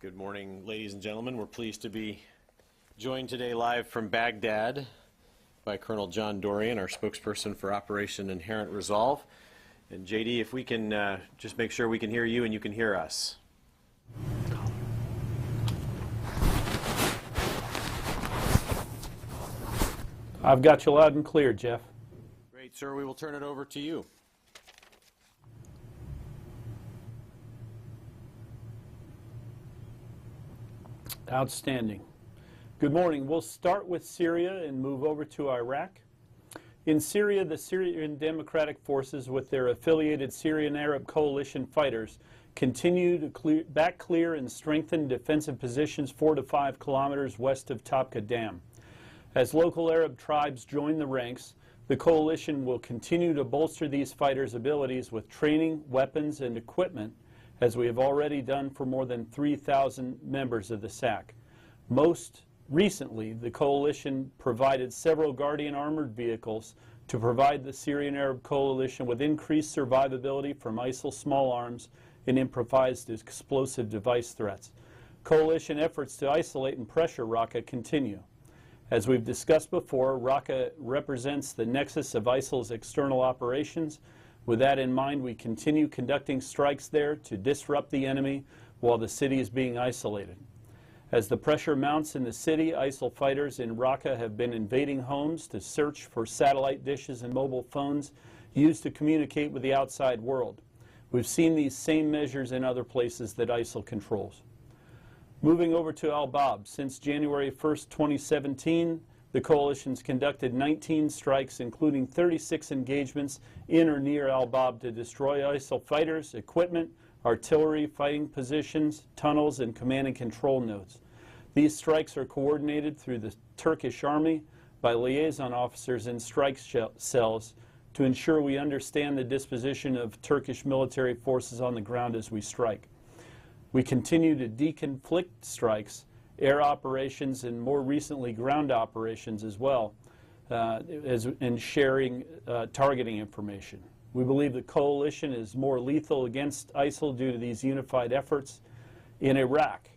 Good morning, ladies and gentlemen. We're pleased to be joined today live from Baghdad by Colonel John Dorrian, our spokesperson for Operation Inherent Resolve. And JD, if we can just make sure we can hear you and you can hear us. I've got you loud and clear, Jeff. Great, sir. We will turn it over to you. Outstanding. Good morning. We'll start with Syria and move over to Iraq. In Syria, the Syrian Democratic Forces with their affiliated Syrian Arab Coalition fighters continue to back clear and strengthen defensive positions 4 to 5 kilometers west of Tabqa Dam. As local Arab tribes join the ranks, the coalition will continue to bolster these fighters' abilities with training, weapons, and equipment, as we have already done for more than 3,000 members of the SAC. Most recently, the coalition provided several Guardian armored vehicles to provide the Syrian Arab Coalition with increased survivability from ISIL small arms and improvised explosive device threats. Coalition efforts to isolate and pressure RAQQA continue. As we've discussed before, RAQQA represents the nexus of ISIL's external operations. With that in mind, we continue conducting strikes there to disrupt the enemy while the city is being isolated. As the pressure mounts in the city, ISIL fighters in RAQQA have been invading homes to search for satellite dishes and mobile phones used to communicate with the outside world. We've seen these same measures in other places that ISIL controls. Moving over to Al-Bab, since January 1st, 2017, the coalition's conducted 19 strikes, including 36 engagements in or near Al-Bab to destroy ISIL fighters, equipment, artillery, fighting positions, tunnels, and command and control nodes. These strikes are coordinated through the Turkish army by liaison officers in strike cells to ensure we understand the disposition of Turkish military forces on the ground as we strike. We continue to deconflict strikes, air operations, and more recently ground operations as well, in sharing targeting information. We believe the coalition is more lethal against ISIL due to these unified efforts. In Iraq,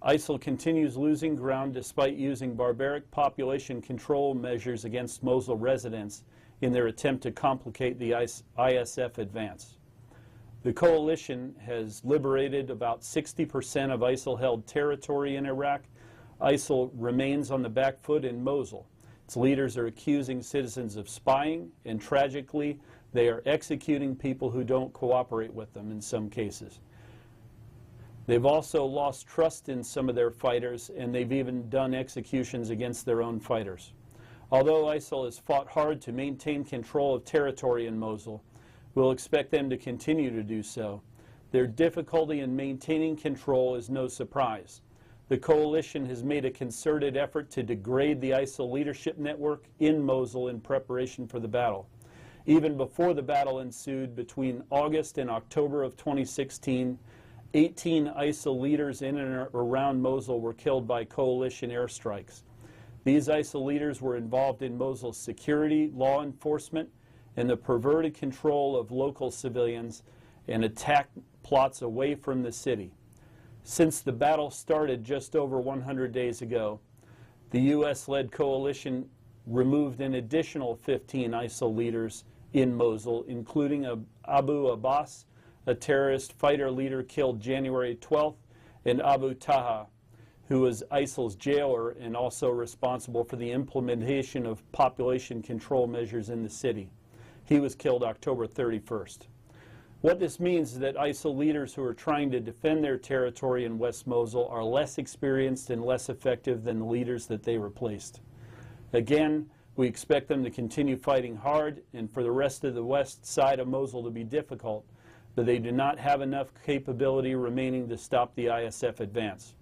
ISIL continues losing ground despite using barbaric population control measures against Mosul residents in their attempt to complicate the ISF advance. The coalition has liberated about 60% of ISIL-held territory in Iraq. ISIL remains on the back foot in Mosul. Its leaders are accusing citizens of spying, and tragically, they are executing people who don't cooperate with them in some cases. They've also lost trust in some of their fighters, and they've even done executions against their own fighters. Although ISIL has fought hard to maintain control of territory in Mosul, we'll expect them to continue to do so. Their difficulty in maintaining control is no surprise. The coalition has made a concerted effort to degrade the ISIL leadership network in Mosul in preparation for the battle. Even before the battle ensued, between August and October of 2016, 18 ISIL leaders in and around Mosul were killed by coalition airstrikes. These ISIL leaders were involved in Mosul's security, law enforcement, and the perverted control of local civilians and attack plots away from the city. Since the battle started just over 100 days ago, the U.S.-led coalition removed an additional 15 ISIL leaders in Mosul, including Abu Abbas, a terrorist fighter leader killed January 12th, and Abu Taha, who was ISIL's jailer and also responsible for the implementation of population control measures in the city. He was killed October 31st. What this means is that ISIL leaders who are trying to defend their territory in West Mosul are less experienced and less effective than the leaders that they replaced. Again, we expect them to continue fighting hard and for the rest of the west side of Mosul to be difficult, but they do not have enough capability remaining to stop the ISF advance.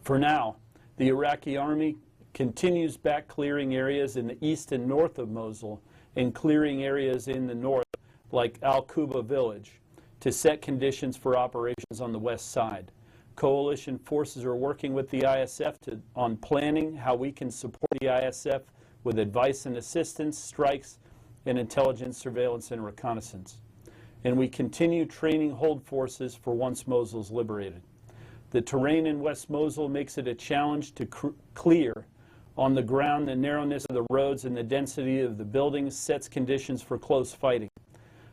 For now, the Iraqi army continues back clearing areas in the east and north of Mosul and clearing areas in the north, like Al-Quba village, to set conditions for operations on the west side. Coalition forces are working with the ISF on planning how we can support the ISF with advice and assistance, strikes, and intelligence, surveillance, and reconnaissance. And we continue training hold forces for once Mosul is liberated. The terrain in West Mosul makes it a challenge to clear. On the ground, the narrowness of the roads and the density of the buildings sets conditions for close fighting.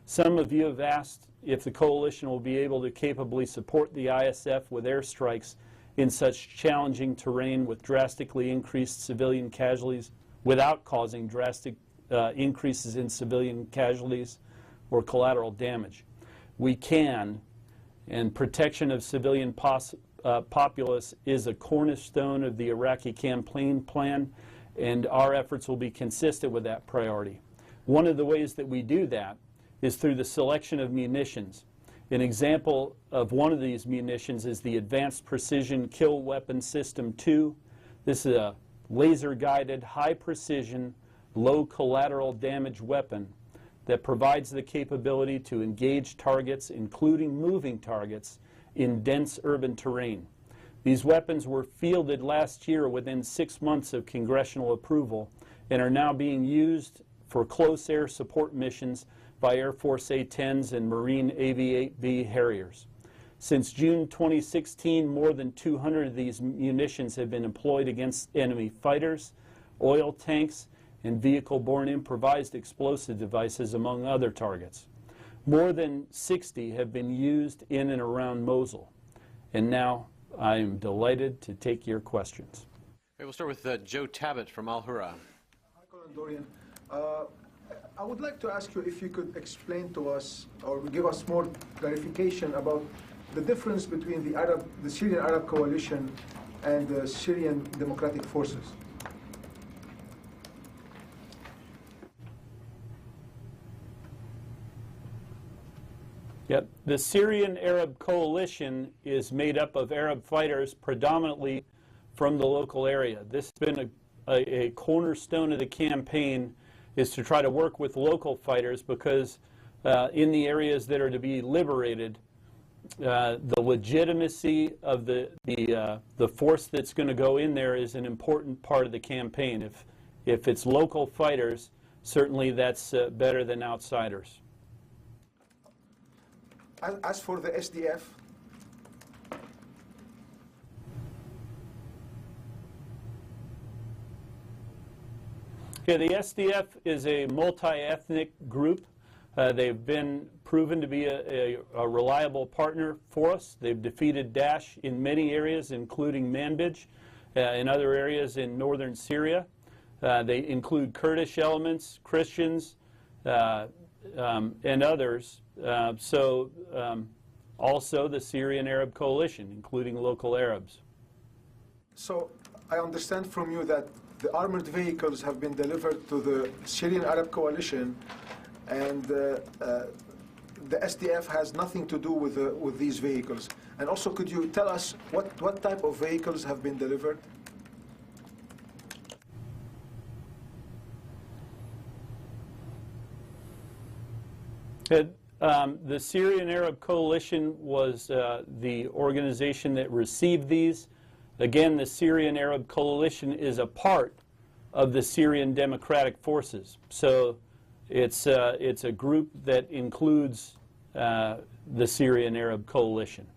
Some of you have asked if the coalition will be able to capably support the ISF with airstrikes in such challenging terrain with drastically increased civilian casualties without causing drastic increases in civilian casualties or collateral damage. We can, and protection of civilian populace is a cornerstone of the Iraqi campaign plan, and our efforts will be consistent with that priority. One of the ways that we do that is through the selection of munitions. An example of one of these munitions is the Advanced Precision Kill Weapon System 2. This is a laser-guided, high-precision, low collateral damage weapon that provides the capability to engage targets, including moving targets, in dense urban terrain. These weapons were fielded last year within 6 months of congressional approval and are now being used for close air support missions by Air Force A-10s and Marine AV-8B Harriers. Since June 2016, more than 200 of these munitions have been employed against enemy fighters, oil tanks, and vehicle-borne improvised explosive devices, among other targets. More than 60 have been used in and around Mosul. And now I am delighted to take your questions. Okay, we'll start with Joe Tabbitt from Al Hurra. Hi, Colonel Dorrian. I would like to ask you if you could explain to us or give us more clarification about the difference between the Syrian Arab Coalition and the Syrian Democratic Forces. Yep. The Syrian Arab Coalition is made up of Arab fighters predominantly from the local area. This has been a cornerstone of the campaign, is to try to work with local fighters because in the areas that are to be liberated, the legitimacy of the force that's going to go in there is an important part of the campaign. If it's local fighters, certainly that's better than outsiders. As for the SDF, yeah, the SDF is a multi-ethnic group. They've been proven to be a reliable partner for us. They've defeated Daesh in many areas, including Manbij, in other areas in northern Syria. They include Kurdish elements, Christians, and others. Also the Syrian Arab Coalition, including local Arabs. So I understand from you that the armored vehicles have been delivered to the Syrian Arab Coalition, and the SDF has nothing to do with these vehicles. And also, could you tell us what type of vehicles have been delivered? The Syrian Arab Coalition was the organization that received these. Again, the Syrian Arab Coalition is a part of the Syrian Democratic Forces. So it's a group that includes the Syrian Arab Coalition.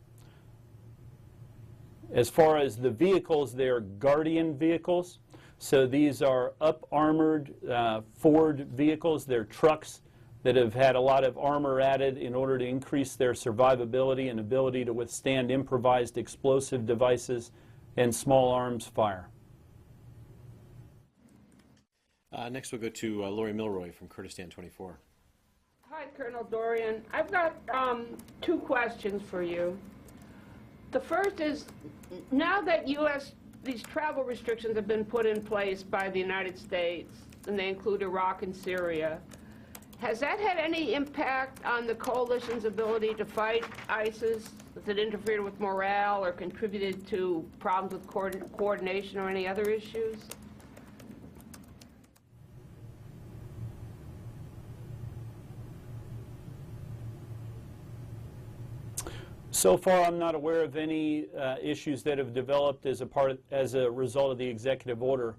As far as the vehicles, they are Guardian vehicles. So these are up-armored Ford vehicles. They're trucks that have had a lot of armor added in order to increase their survivability and ability to withstand improvised explosive devices and small arms fire. Next we'll go to Lori Milroy from Kurdistan 24. Hi, Colonel Dorrian. I've got two questions for you. The first is, now that these travel restrictions have been put in place by the United States, and they include Iraq and Syria, has that had any impact on the coalition's ability to fight ISIS? Has it interfered with morale or contributed to problems with coordination or any other issues? So far, I'm not aware of any issues that have developed as a result of the executive order.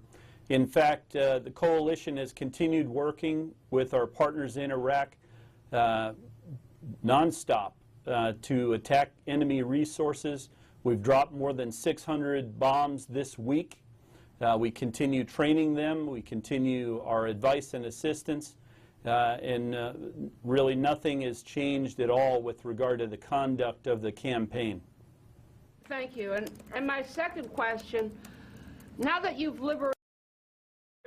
In fact, the coalition has continued working with our partners in Iraq nonstop to attack enemy resources. We've dropped more than 600 bombs this week. We continue training them. We continue our advice and assistance. Really nothing has changed at all with regard to the conduct of the campaign. Thank you. And my second question, now that you've liberated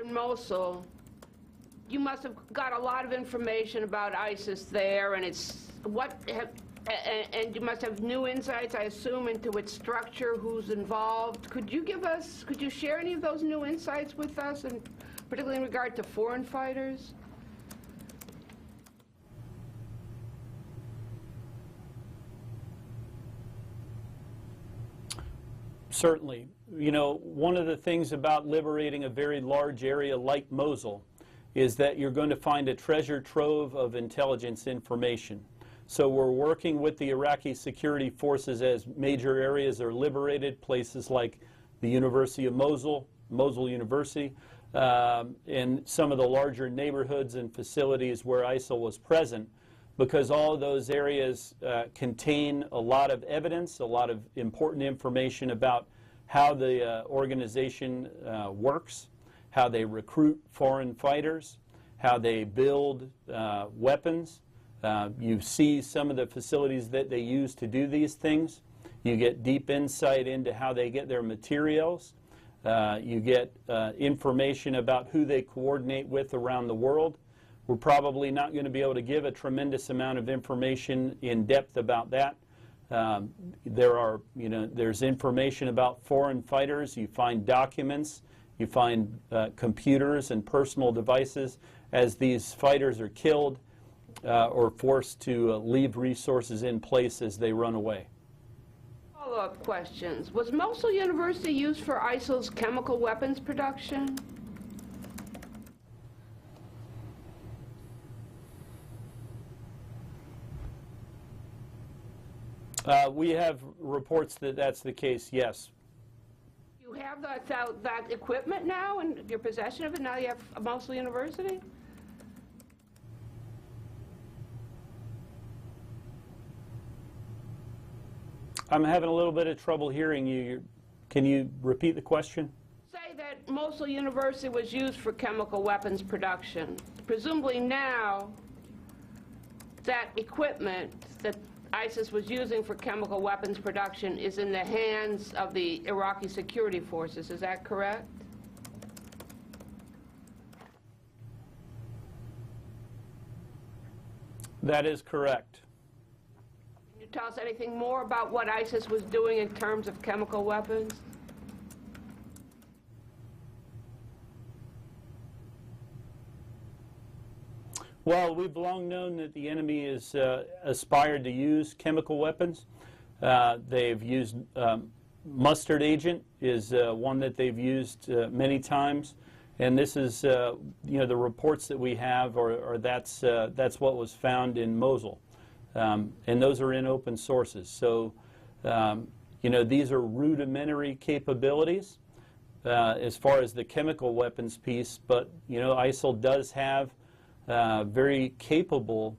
Mosul, you must have got a lot of information about ISIS there, and and you must have new insights, I assume, into its structure, who's involved. Could you share any of those new insights with us, and particularly in regard to foreign fighters? Certainly. You know, one of the things about liberating a very large area like Mosul is that you're going to find a treasure trove of intelligence information. So we're working with the Iraqi security forces as major areas are liberated, places like the University of Mosul, Mosul University, and some of the larger neighborhoods and facilities where ISIL was present, because all of those areas contain a lot of evidence, a lot of important information about how the organization works, how they recruit foreign fighters, how they build weapons. You see some of the facilities that they use to do these things. You get deep insight into how they get their materials. You get information about who they coordinate with around the world. We're probably not going to be able to give a tremendous amount of information in depth about that. There's information about foreign fighters. You find documents. You find computers and personal devices as these fighters are killed or forced to leave resources in place as they run away. Follow-up questions. Was Mosul University used for ISIL's chemical weapons production? We have reports that that's the case, yes. You have that equipment now in your possession of it? Now you have a Mosul University? I'm having a little bit of trouble hearing you. Can you repeat the question? Say that Mosul University was used for chemical weapons production. Presumably now that equipment that ISIS was using for chemical weapons production is in the hands of the Iraqi security forces. Is that correct? That is correct. Can you tell us anything more about what ISIS was doing in terms of chemical weapons? Well, we've long known that the enemy has aspired to use chemical weapons. They've used mustard agent is one that they've used many times, and this is the reports that we have, or that's what was found in Mosul, and those are in open sources. So these are rudimentary capabilities as far as the chemical weapons piece, but ISIL does have very capable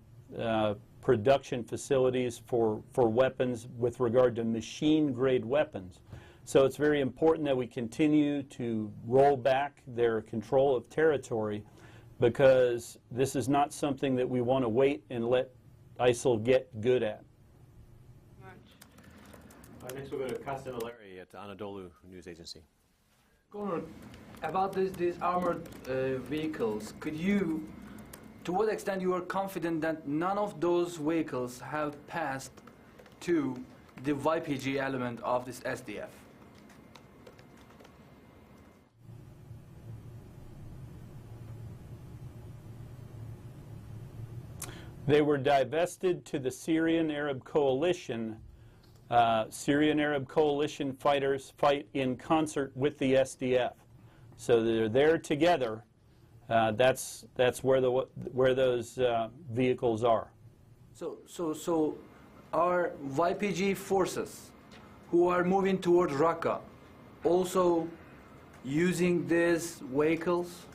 production facilities for weapons with regard to machine-grade weapons. So it's very important that we continue to roll back their control of territory, because this is not something that we want to wait and let ISIL get good at. Next we'll go to Castellari at Anadolu News Agency. Colonel, about these armored vehicles, to what extent you are confident that none of those vehicles have passed to the YPG element of this SDF? They were divested to the Syrian Arab Coalition. Syrian Arab Coalition fighters fight in concert with the SDF. So they're there together. That's where those vehicles are. So our YPG forces who are moving toward RAQQA also using these vehicles?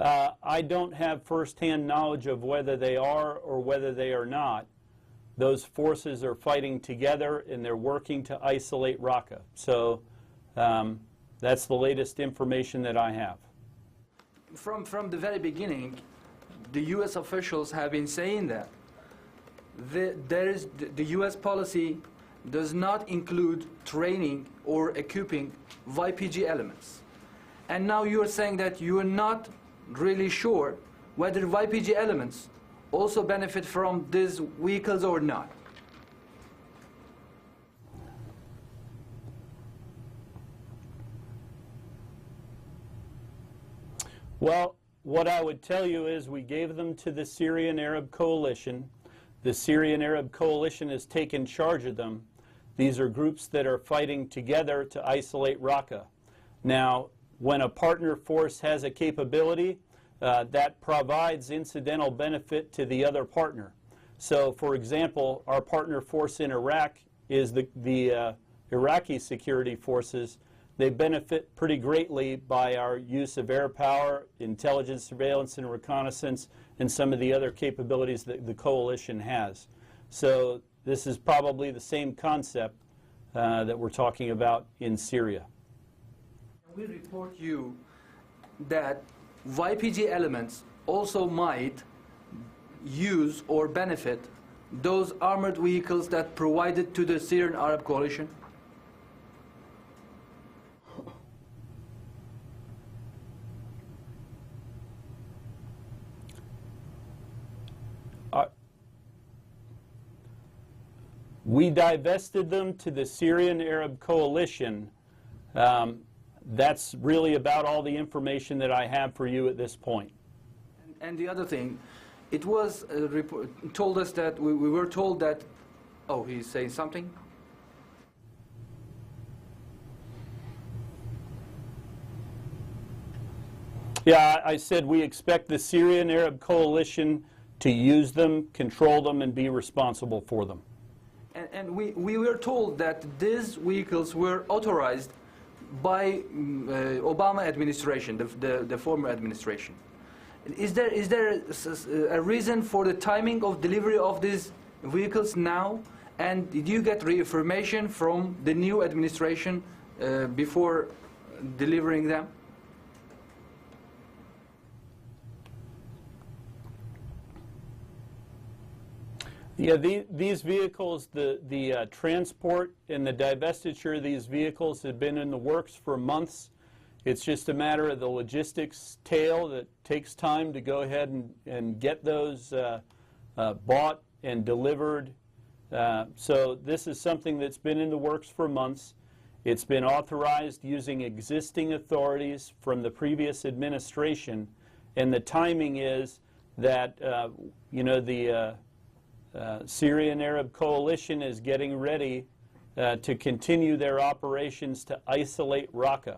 I don't have firsthand knowledge of whether they are or whether they are not. Those forces are fighting together and they're working to isolate RAQQA. So that's the latest information that I have. From the very beginning, the U.S. officials have been saying that the U.S. policy does not include training or equipping YPG elements. And now you are saying that you are not really sure whether YPG elements also benefit from these vehicles or not. Well, what I would tell you is we gave them to the Syrian Arab Coalition. The Syrian Arab Coalition has taken charge of them. These are groups that are fighting together to isolate RAQQA. Now, when a partner force has a capability, that provides incidental benefit to the other partner. So, for example, our partner force in Iraq is the Iraqi security forces. They benefit pretty greatly by our use of air power, intelligence, surveillance, and reconnaissance, and some of the other capabilities that the coalition has. So this is probably the same concept that we're talking about in Syria. We report you that YPG elements also might use or benefit those armored vehicles that provided to the Syrian Arab Coalition? We divested them to the Syrian Arab Coalition. That's really about all the information that I have for you at this point. And the other thing, it was told us that we were told that, oh, he's saying something? Yeah, I said we expect the Syrian Arab Coalition to use them, control them, and be responsible for them. And we were told that these vehicles were authorized by Obama administration, the former administration. Is there a reason for the timing of delivery of these vehicles now? And did you get reaffirmation from the new administration before delivering them? Yeah, these vehicles, the transport and the divestiture of these vehicles had been in the works for months. It's just a matter of the logistics tail that takes time to go ahead and get those bought and delivered. So this is something that's been in the works for months. It's been authorized using existing authorities from the previous administration, and the timing is that the Syrian Arab Coalition is getting ready to continue their operations to isolate RAQQA.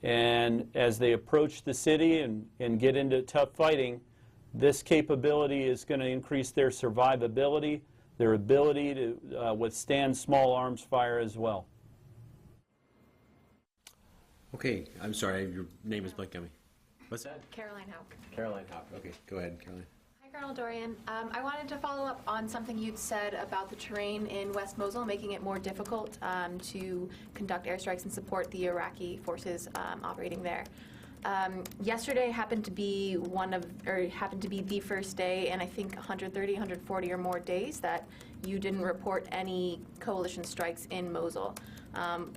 And as they approach the city and get into tough fighting, this capability is going to increase their survivability, their ability to withstand small arms fire as well. Okay, I'm sorry, your name is blanking on me. What's that? Caroline Hauck. Caroline Hauck. Okay, go ahead, Caroline. Hi, Colonel Dorrian. I wanted to follow up on something you'd said about the terrain in West Mosul, making it more difficult to conduct airstrikes and support the Iraqi forces operating there. Yesterday happened to be the first day in I think 130, 140 or more days that you didn't report any coalition strikes in Mosul.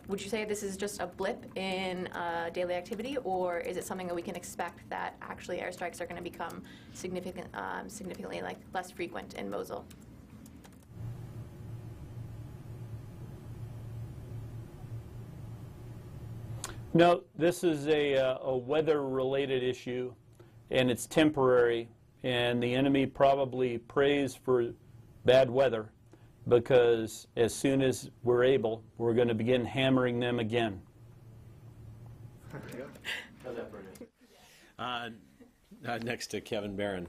Would you say this is just a blip in daily activity, or is it something that we can expect that actually airstrikes are going to become significantly less frequent in Mosul? No, this is a weather-related issue, and it's temporary, and the enemy probably prays for bad weather, because as soon as we're able, we're going to begin hammering them again. Next to Kevin Barron.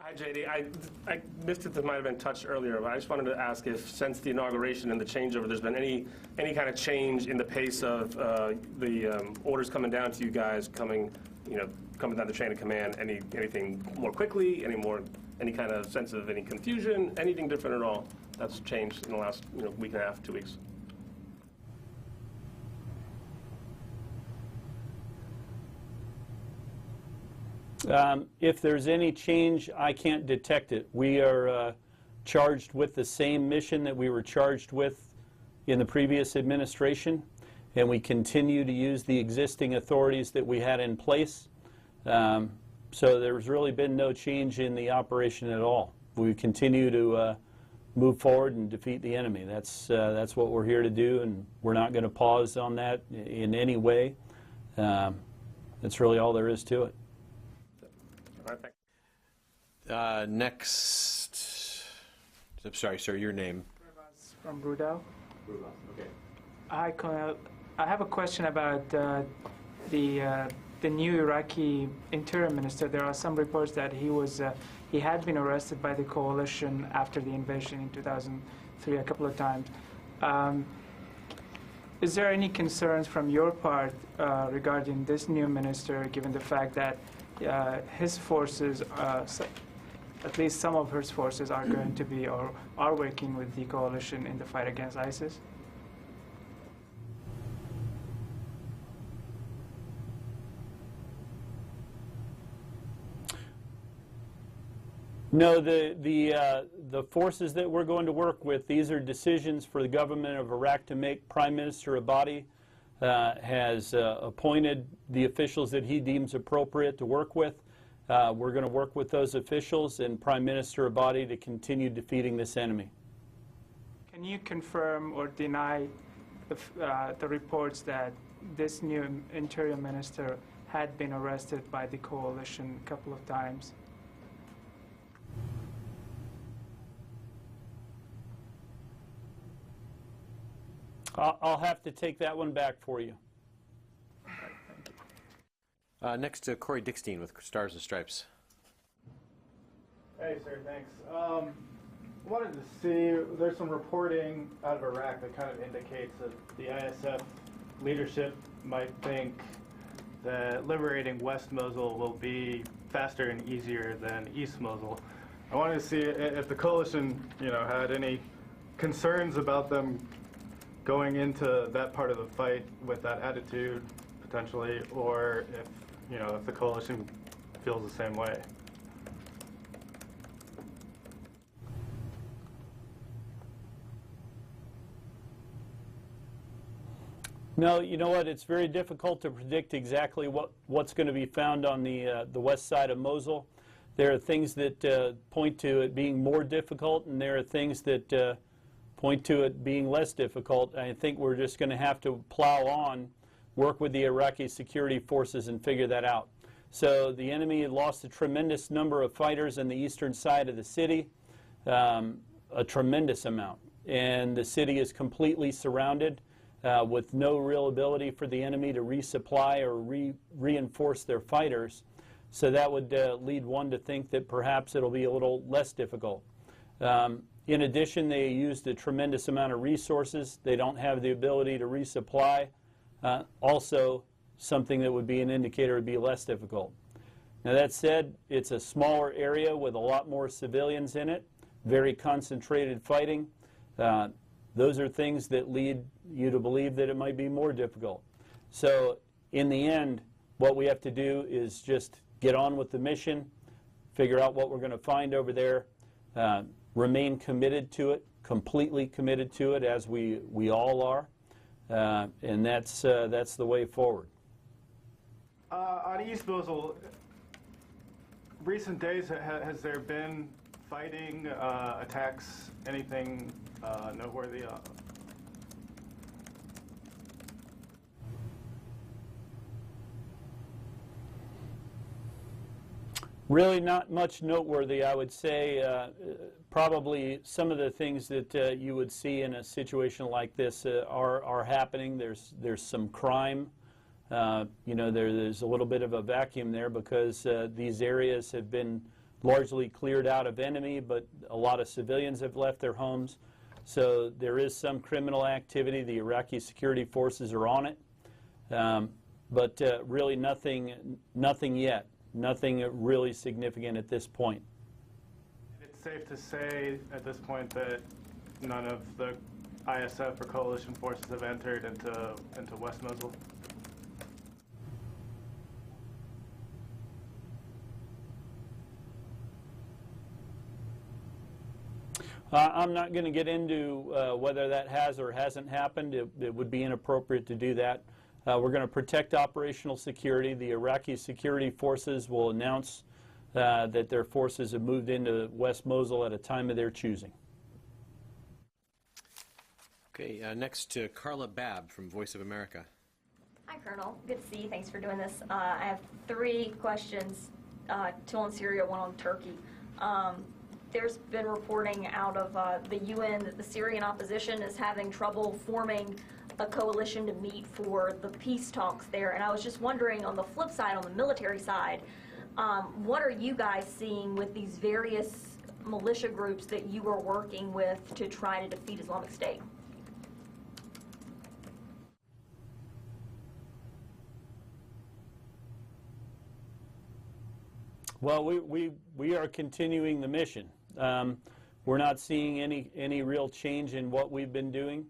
Hi, JD. I missed it. This might have been touched earlier, but I just wanted to ask if, since the inauguration and the changeover, there's been any kind of change in the pace of the orders coming down to you guys, coming down the chain of command. Anything more quickly? Any kind of sense of any confusion? Anything different at all that's changed in the last week and a half, 2 weeks? If there's any change, I can't detect it. We are charged with the same mission that we were charged with in the previous administration, and we continue to use the existing authorities that we had in place. So there's really been no change in the operation at all. We continue to move forward and defeat the enemy. That's what we're here to do, and we're not going to pause on that in any way. That's really all there is to it. Next, I'm sorry, sir, your name. From Brudel. Okay. Hi, Colonel. I have a question about the new Iraqi interior minister. There are some reports that he had been arrested by the coalition after the invasion in 2003 a couple of times. Is there any concerns from your part regarding this new minister, given the fact that his forces, at least some of his forces, are going to be or are working with the coalition in the fight against ISIS? No, the forces that we're going to work with, these are decisions for the government of Iraq to make. Prime Minister Abadi has appointed the officials that he deems appropriate to work with. We're going to work with those officials and Prime Minister Abadi to continue defeating this enemy. Can you confirm or deny the reports that this new interior minister had been arrested by the coalition a couple of times? I'll have to take that one back for you. Next to Corey Dickstein with Stars and Stripes. Hey, sir, thanks. Wanted to see, there's some reporting out of Iraq that kind of indicates that the ISF leadership might think that liberating West Mosul will be faster and easier than East Mosul. I wanted to see if the coalition, had any concerns about them going into that part of the fight with that attitude, potentially, or if the coalition feels the same way. No, you know what? It's very difficult to predict exactly what's going to be found on the west side of Mosul. There are things that point to it being more difficult, and there are things that point to it being less difficult. I think we're just going to have to plow on, work with the Iraqi security forces and figure that out. So the enemy had lost a tremendous number of fighters on the eastern side of the city, a tremendous amount. And the city is completely surrounded with no real ability for the enemy to resupply or reinforce their fighters. So that would lead one to think that perhaps it'll be a little less difficult. In addition, they used a tremendous amount of resources. They don't have the ability to resupply. Also, something that would be an indicator would be less difficult. Now that said, it's a smaller area with a lot more civilians in it, very concentrated fighting. Those are things that lead you to believe that it might be more difficult. So in the end, what we have to do is just get on with the mission, figure out what we're going to find over there, remain committed to it, completely committed to it, as we all are, and that's the way forward. On East Mosul, recent days, has there been fighting, attacks, anything noteworthy? Really not much noteworthy, I would say. Probably some of the things that you would see in a situation like this are happening. There's some crime. There's a little bit of a vacuum there because these areas have been largely cleared out of enemy, but a lot of civilians have left their homes. So there is some criminal activity. The Iraqi security forces are on it, but really nothing yet. Nothing really significant at this point. It's safe to say at this point that none of the ISF or coalition forces have entered into West Mosul? I'm not going to get into whether that has or hasn't happened. It would be inappropriate to do that. We're going to protect operational security. The Iraqi security forces will announce that their forces have moved into West Mosul at a time of their choosing. Okay, next to Carla Babb from Voice of America. Hi, Colonel. Good to see you. Thanks for doing this. I have 3 questions, 2 on Syria, 1 on Turkey. There's been reporting out of the UN that the Syrian opposition is having trouble forming a coalition to meet for the peace talks there. And I was just wondering, on the flip side, on the military side, what are you guys seeing with these various militia groups that you are working with to try to defeat Islamic State? Well, we are continuing the mission. We're not seeing any real change in what we've been doing.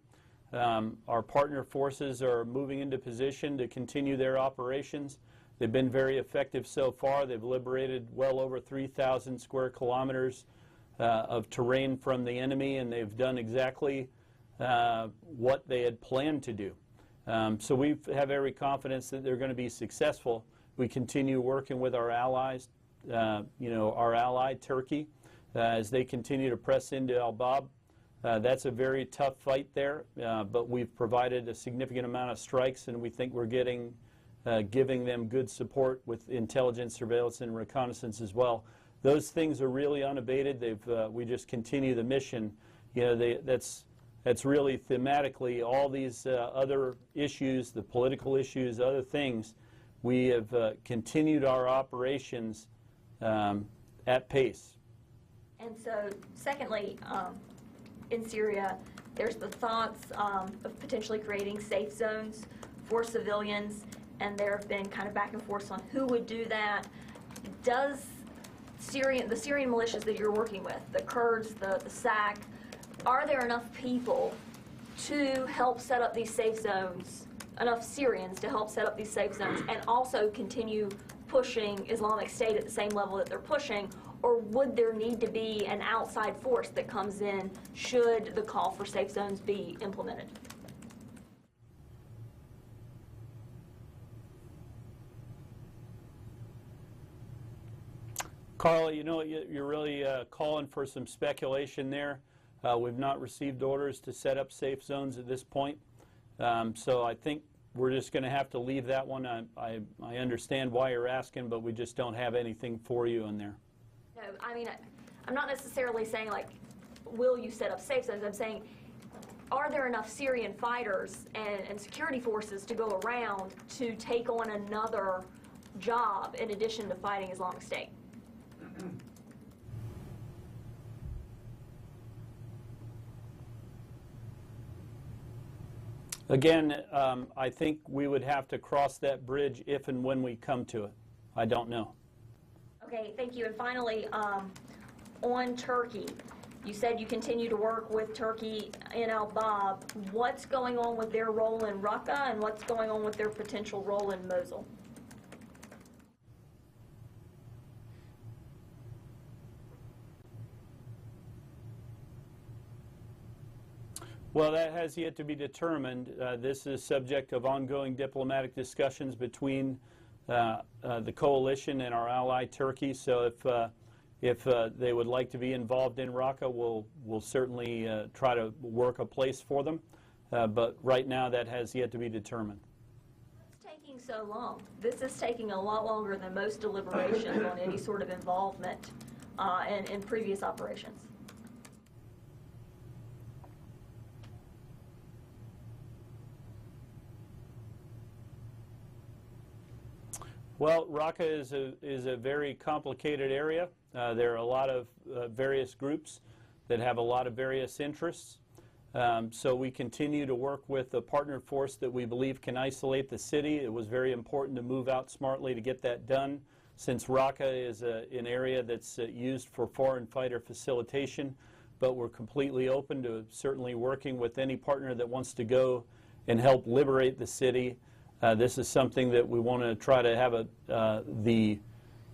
Our partner forces are moving into position to continue their operations. They've been very effective so far. They've liberated well over 3,000 square kilometers of terrain from the enemy, and they've done exactly what they had planned to do. So we have every confidence that they're going to be successful. We continue working with our allies, our ally Turkey, as they continue to press into Al-Bab. That's a very tough fight there, but we've provided a significant amount of strikes, and we think we're giving them good support with intelligence, surveillance, and reconnaissance as well. Those things are really unabated. We just continue the mission. That's really thematically all these other issues, the political issues, other things. We have continued our operations at pace. And so, secondly, in Syria, there's the thoughts of potentially creating safe zones for civilians, and there have been kind of back and forth on who would do that. Does the Syrian militias that you're working with, the Kurds, the SAC, are there enough people to help set up these safe zones, enough Syrians to help set up these safe zones, and also continue pushing Islamic State at the same level that they're pushing? Or would there need to be an outside force that comes in should the call for safe zones be implemented? Carla, you're really calling for some speculation there. We've not received orders to set up safe zones at this point. So I think we're just going to have to leave that one. I understand why you're asking, but we just don't have anything for you in there. No, I mean, I'm not necessarily saying, like, will you set up safe zones? I'm saying, are there enough Syrian fighters and security forces to go around to take on another job in addition to fighting Islamic State? Again, I think we would have to cross that bridge if and when we come to it. I don't know. Okay, thank you. And finally, on Turkey, you said you continue to work with Turkey in Al-Bab. What's going on with their role in RAQQA, and what's going on with their potential role in Mosul? Well, that has yet to be determined. This is subject of ongoing diplomatic discussions between the coalition and our ally Turkey. So if they would like to be involved in RAQQA, we'll certainly try to work a place for them. But right now, that has yet to be determined. What's taking so long? This is taking a lot longer than most deliberations on any sort of involvement in previous operations. Well, RAQQA is a very complicated area. There are a lot of various groups that have a lot of various interests. So we continue to work with a partner force that we believe can isolate the city. It was very important to move out smartly to get that done, since RAQQA is an area that's used for foreign fighter facilitation. But we're completely open to certainly working with any partner that wants to go and help liberate the city. This is something that we want to try to have the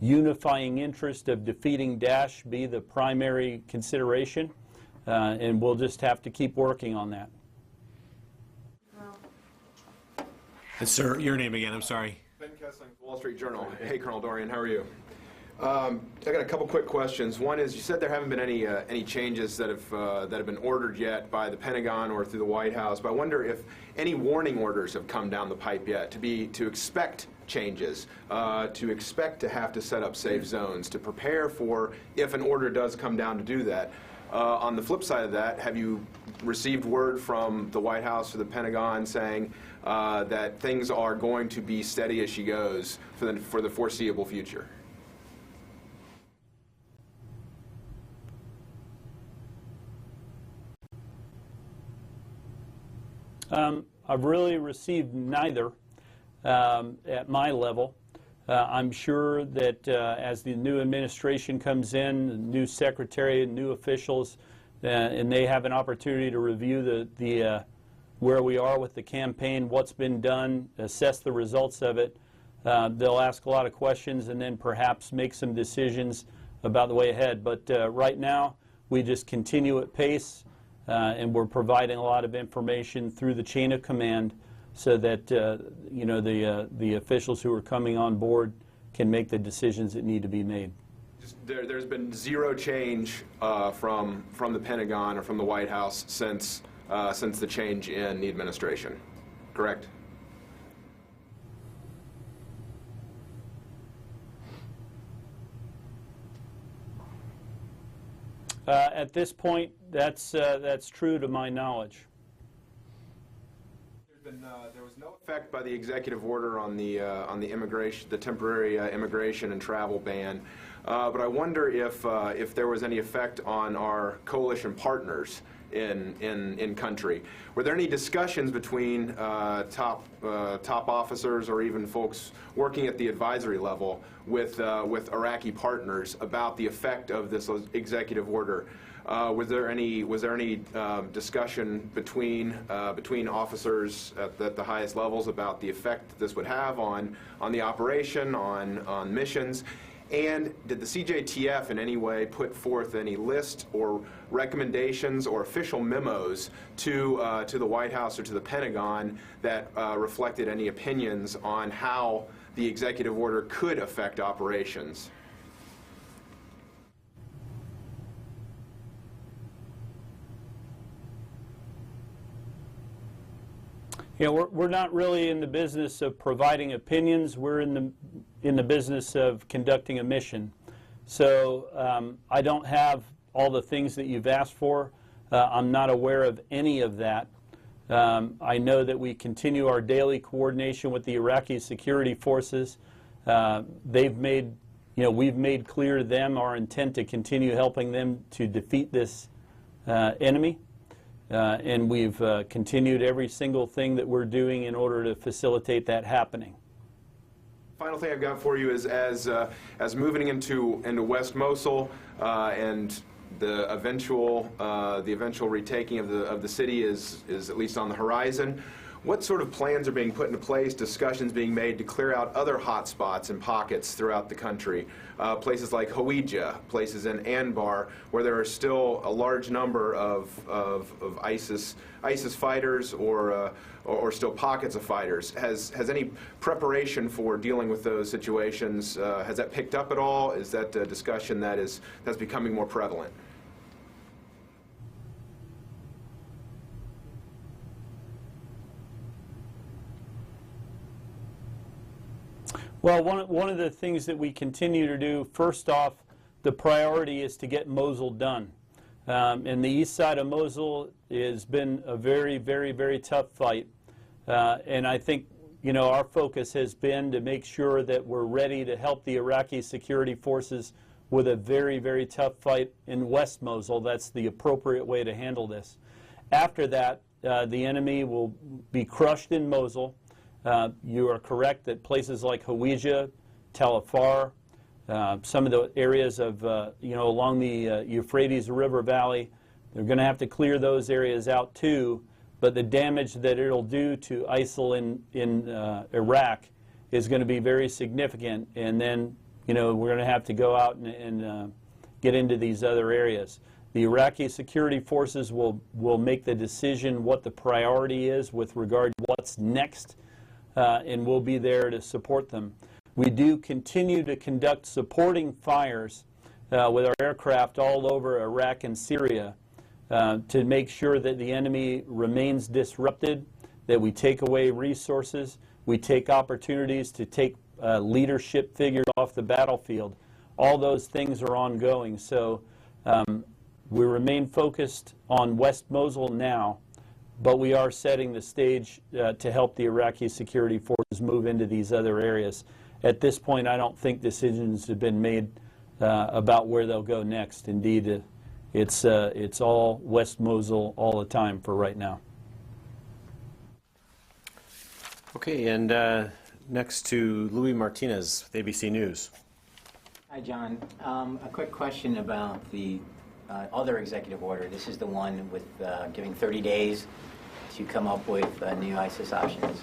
unifying interest of defeating Daesh be the primary consideration, and we'll just have to keep working on that. And sir, your name again, I'm sorry. Ben Kessling, Wall Street Journal. Hey, Colonel Dorrian, how are you? I got a couple quick questions. One is, you said there haven't been any changes that have been ordered yet by the Pentagon or through the White House, but I wonder if any warning orders have come down the pipe yet to expect changes, to expect to have to set up safe zones, to prepare for if an order does come down to do that. On the flip side of that, have you received word from the White House or the Pentagon saying that things are going to be steady as she goes for the foreseeable future? I've really received neither at my level. I'm sure that as the new administration comes in, the new secretary and new officials, and they have an opportunity to review where we are with the campaign, what's been done, assess the results of it, they'll ask a lot of questions and then perhaps make some decisions about the way ahead. But right now, we just continue at pace. And we're providing a lot of information through the chain of command so that you know, the officials who are coming on board can make the decisions that need to be made. There's been zero change from the Pentagon or from the White House since the change in the administration, correct? At this point, that's true to my knowledge. There was no effect by the executive order on the immigration, the temporary immigration and travel ban. But I wonder if there was any effect on our coalition partners in country. Were there any discussions between top officers or even folks working at the advisory level with Iraqi partners about the effect of this executive order? Was there any discussion between officers at the highest levels about the effect that this would have on the operation, on missions? And did the CJTF in any way put forth any list or recommendations or official memos to the White House or to the Pentagon that reflected any opinions on how the executive order could affect operations? Yeah, we're not really in the business of providing opinions. We're in the business of conducting a mission. So I don't have all the things that you've asked for. I'm not aware of any of that. I know that we continue our daily coordination with the Iraqi security forces. We've made clear to them our intent to continue helping them to defeat this enemy. And we've continued every single thing that we're doing in order to facilitate that happening. Final thing I've got for you is as moving into West Mosul and the eventual retaking of the city is at least on the horizon. What sort of plans are being put into place, discussions being made to clear out other hot spots and pockets throughout the country? Places like Hawija, places in Anbar, where there are still a large number of ISIS fighters or still pockets of fighters. Has any preparation for dealing with those situations, has that picked up at all? Is that a discussion that's becoming more prevalent? Well, one of the things that we continue to do, first off, the priority is to get Mosul done. And the east side of Mosul has been a very, very, very tough fight. And I think, you know, our focus has been to make sure that we're ready to help the Iraqi security forces with a very, very tough fight in West Mosul. That's the appropriate way to handle this. After that, the enemy will be crushed in Mosul. You are correct that places like Hawija, Tal Afar, some of the areas of, along the Euphrates River Valley, they're going to have to clear those areas out too, but the damage that it'll do to ISIL in Iraq is going to be very significant, and then, we're going to have to go out and get into these other areas. The Iraqi security forces will make the decision what the priority is with regard to what's next, and we'll be there to support them. We do continue to conduct supporting fires with our aircraft all over Iraq and Syria to make sure that the enemy remains disrupted, that we take away resources, we take opportunities to take leadership figures off the battlefield. All those things are ongoing. So we remain focused on West Mosul now, but we are setting the stage to help the Iraqi security forces move into these other areas. At this point, I don't think decisions have been made about where they'll go next. Indeed, it's all West Mosul all the time for right now. Okay, and next to Louis Martinez with ABC News. Hi, John. A quick question about the other executive order. This is the one with giving 30 days to come up with new ISIS options.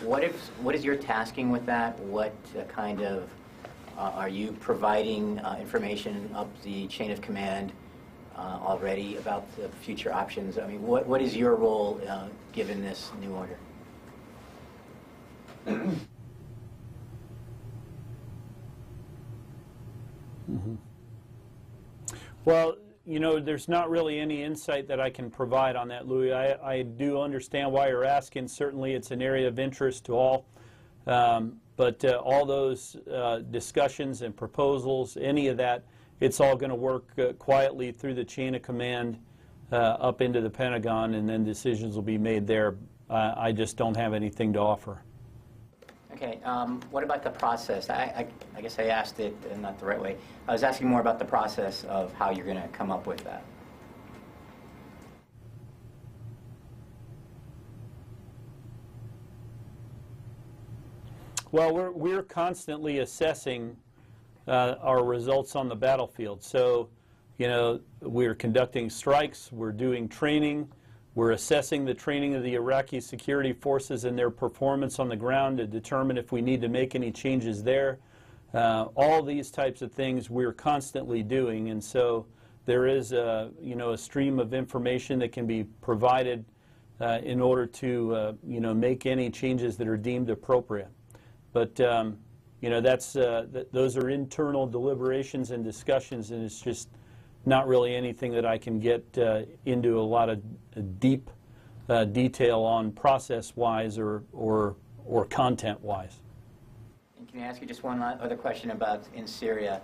What is your tasking with that? What kind of, are you providing information up the chain of command already about the future options? I mean, what is your role given this new order? Well, there's not really any insight that I can provide on that, Louis. I do understand why you're asking. Certainly it's an area of interest to all. But all those discussions and proposals, any of that, it's all going to work quietly through the chain of command up into the Pentagon, and then decisions will be made there. I just don't have anything to offer. Okay, what about the process? I guess I asked it not the right way. I was asking more about the process of how you're going to come up with that. Well, we're constantly assessing our results on the battlefield. So, we're conducting strikes, we're doing training, we're assessing the training of the Iraqi security forces and their performance on the ground to determine if we need to make any changes there. All these types of things we're constantly doing, and so there is a stream of information that can be provided in order to make any changes that are deemed appropriate. But those are internal deliberations and discussions, and it's just not really anything that I can get into a lot of deep detail on process-wise or content-wise. And can I ask you just one other question about in Syria?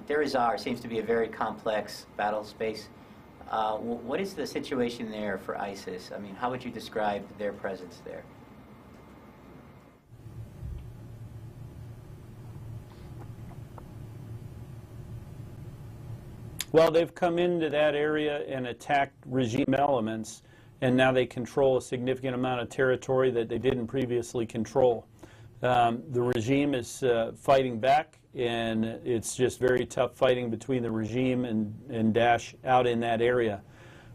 Deir ez-Zor seems to be a very complex battle space. What is the situation there for ISIS? I mean, how would you describe their presence there? Well, they've come into that area and attacked regime elements, and now they control a significant amount of territory that they didn't previously control. The regime is fighting back, and it's just very tough fighting between the regime and Daesh out in that area.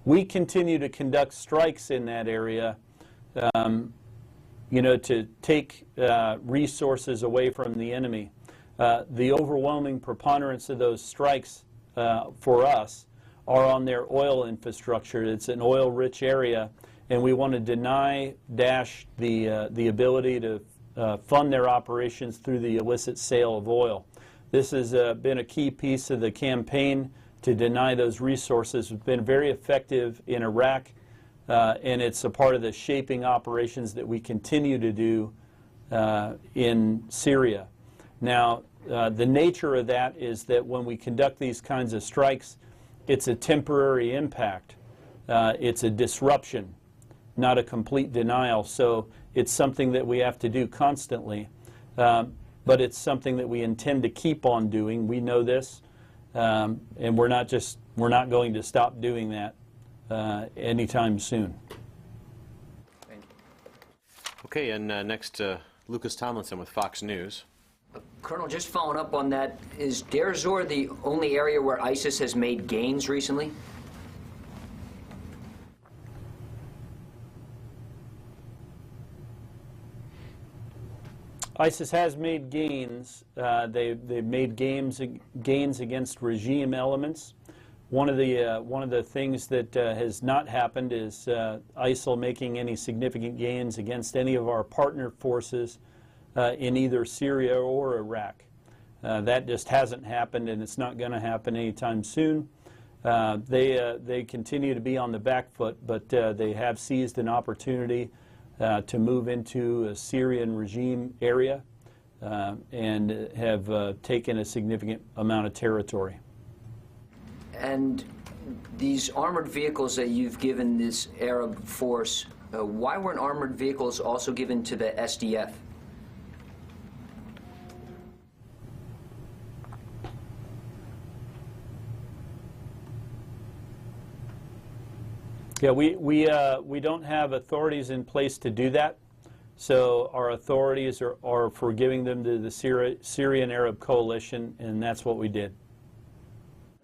We continue to conduct strikes in that area, to take resources away from the enemy. The overwhelming preponderance of those strikes for us are on their oil infrastructure. It's an oil-rich area, and we want to deny Daesh the ability to fund their operations through the illicit sale of oil. This has been a key piece of the campaign to deny those resources. It's been very effective in Iraq, and it's a part of the shaping operations that we continue to do in Syria. Now, the nature of that is that when we conduct these kinds of strikes, it's a temporary impact. It's a disruption, not a complete denial. So it's something that we have to do constantly. but it's something that we intend to keep on doing. We know this, and we're not going to stop doing that anytime soon. Thank you. Okay, and next, Lucas Tomlinson with Fox News. Colonel, just following up on that, is Deir ez-Zor the only area where ISIS has made gains recently? ISIS has made gains. They've made gains against regime elements. One of the things that has not happened is ISIL making any significant gains against any of our partner forces in either Syria or Iraq. That just hasn't happened, and it's not going to happen anytime soon. They continue to be on the back foot, but they have seized an opportunity to move into a Syrian regime area and have taken a significant amount of territory. And these armored vehicles that you've given this Arab force, why weren't armored vehicles also given to the SDF? Yeah, we don't have authorities in place to do that. So our authorities are for giving them to the Syrian Arab Coalition, and that's what we did.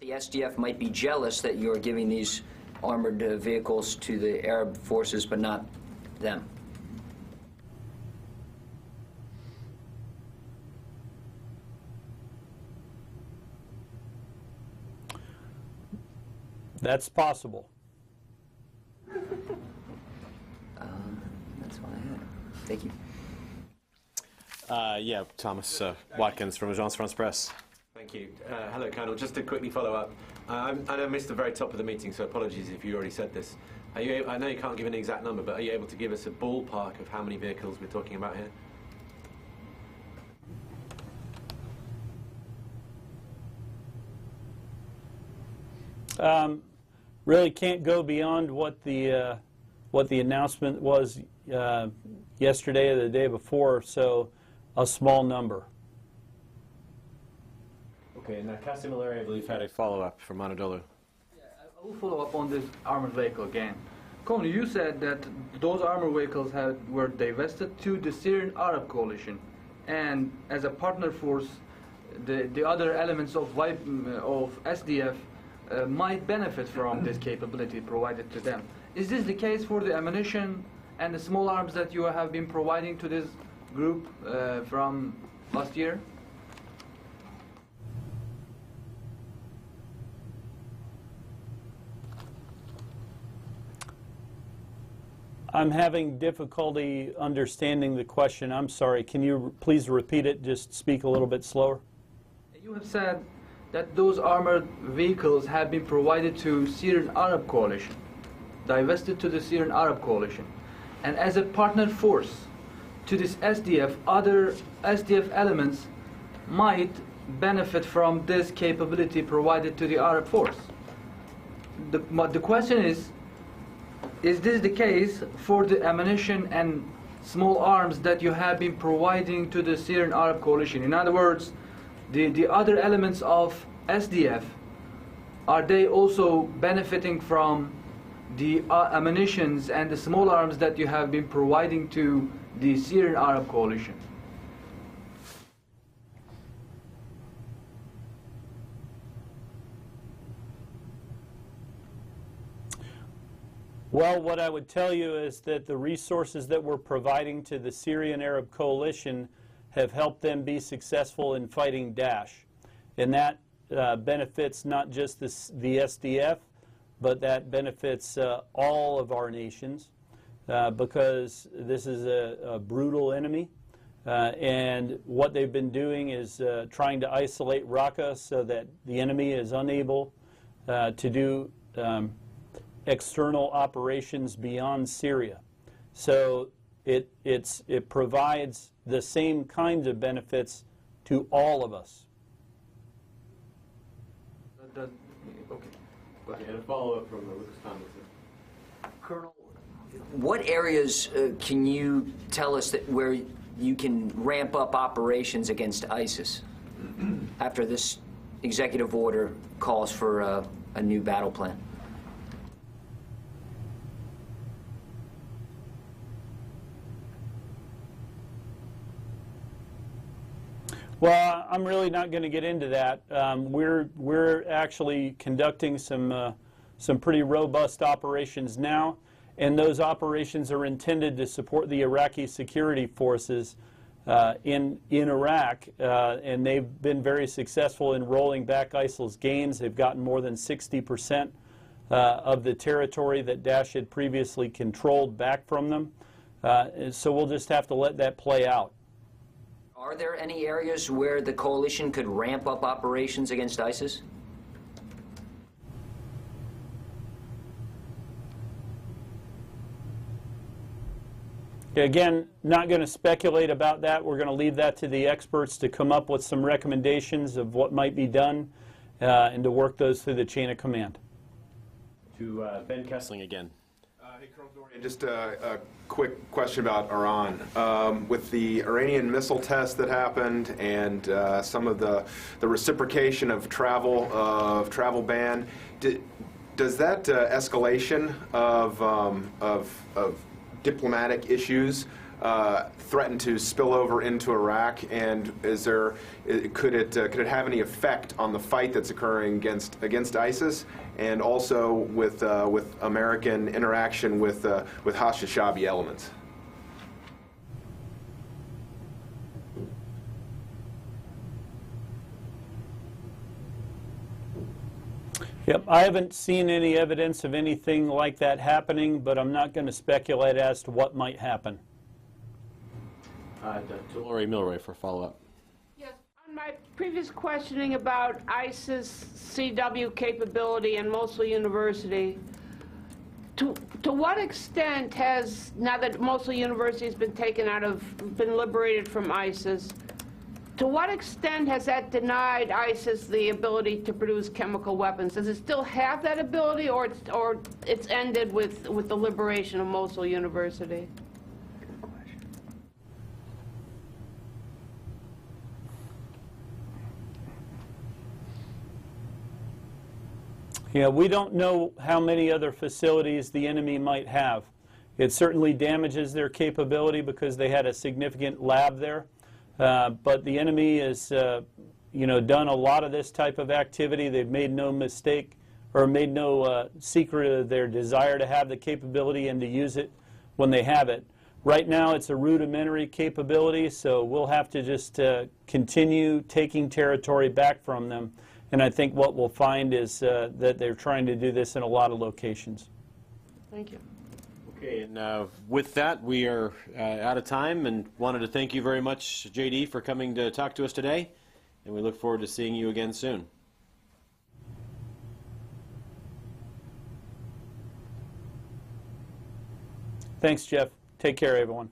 The SDF might be jealous that you're giving these armored vehicles to the Arab forces, but not them. That's possible. That's what I had. Thank you. Yeah, Thomas Watkins from Agence France Presse. Thank you. Hello, Colonel. Just to quickly follow up, I know I missed the very top of the meeting, so apologies if you already said this. I know you can't give an exact number, but are you able to give us a ballpark of how many vehicles we're talking about here? Really can't go beyond what the announcement was yesterday or the day before, so a small number. Okay, and Qasim Larry, I believe, had a follow-up from Monodolo. I will follow up on this armored vehicle again. Colonel, you said that those armored vehicles were divested to the Syrian Arab Coalition, and as a partner force, the other elements of SDF might benefit from this capability provided to them. Is this the case for the ammunition and the small arms that you have been providing to this group from last year? I'm having difficulty understanding the question. I'm sorry. Can you please repeat it? Just speak a little bit slower. You have said that those armored vehicles have been provided to Syrian Arab Coalition, divested to the Syrian Arab Coalition. And as a partner force to this SDF, other SDF elements might benefit from this capability provided to the Arab force. The question is this the case for the ammunition and small arms that you have been providing to the Syrian Arab Coalition? In other words, the other elements of SDF, are they also benefiting from the ammunitions and the small arms that you have been providing to the Syrian Arab Coalition? Well, what I would tell you is that the resources that we're providing to the Syrian Arab Coalition have helped them be successful in fighting Daesh. And that benefits not just the SDF, but that benefits all of our nations because this is a brutal enemy. And what they've been doing is trying to isolate RAQQA so that the enemy is unable to do external operations beyond Syria. So it provides the same kinds of benefits to all of us. Okay. Okay, and a follow-up from Lucas Tomlinson. Colonel, what areas can you tell us that where you can ramp up operations against ISIS after this executive order calls for a new battle plan? Well, I'm really not going to get into that. We're actually conducting some pretty robust operations now, and those operations are intended to support the Iraqi security forces in Iraq, and they've been very successful in rolling back ISIL's gains. They've gotten more than 60% of the territory that Daesh had previously controlled back from them. So we'll just have to let that play out. Are there any areas where the coalition could ramp up operations against ISIS? Again, not going to speculate about that. We're going to leave that to the experts to come up with some recommendations of what might be done and to work those through the chain of command. To Ben Kessling again. Hey, Colonel Dorrian, just a quick question about Iran. With the Iranian missile test that happened and some of the reciprocation of travel ban, does that escalation of diplomatic issues threaten to spill over into Iraq? And could it have any effect on the fight that's occurring against ISIS, and also with American interaction with Hashtag-Shabi elements? Yep, I haven't seen any evidence of anything like that happening, but I'm not going to speculate as to what might happen. To Lori Milroy for follow-up. Yes, on my previous questioning about ISIS CW capability and Mosul University, to what extent has, now that Mosul University has been liberated from ISIS, to what extent has that denied ISIS the ability to produce chemical weapons? Does it still have that ability, or it's ended with the liberation of Mosul University? Yeah, we don't know how many other facilities the enemy might have. It certainly damages their capability because they had a significant lab there. But the enemy has, done a lot of this type of activity. They've made no mistake or made no secret of their desire to have the capability and to use it when they have it. Right now, it's a rudimentary capability, so we'll have to just continue taking territory back from them. And I think what we'll find is that they're trying to do this in a lot of locations. Thank you. Okay, and with that, we are out of time, and wanted to thank you very much, JD, for coming to talk to us today, and we look forward to seeing you again soon. Thanks, Jeff. Take care, everyone.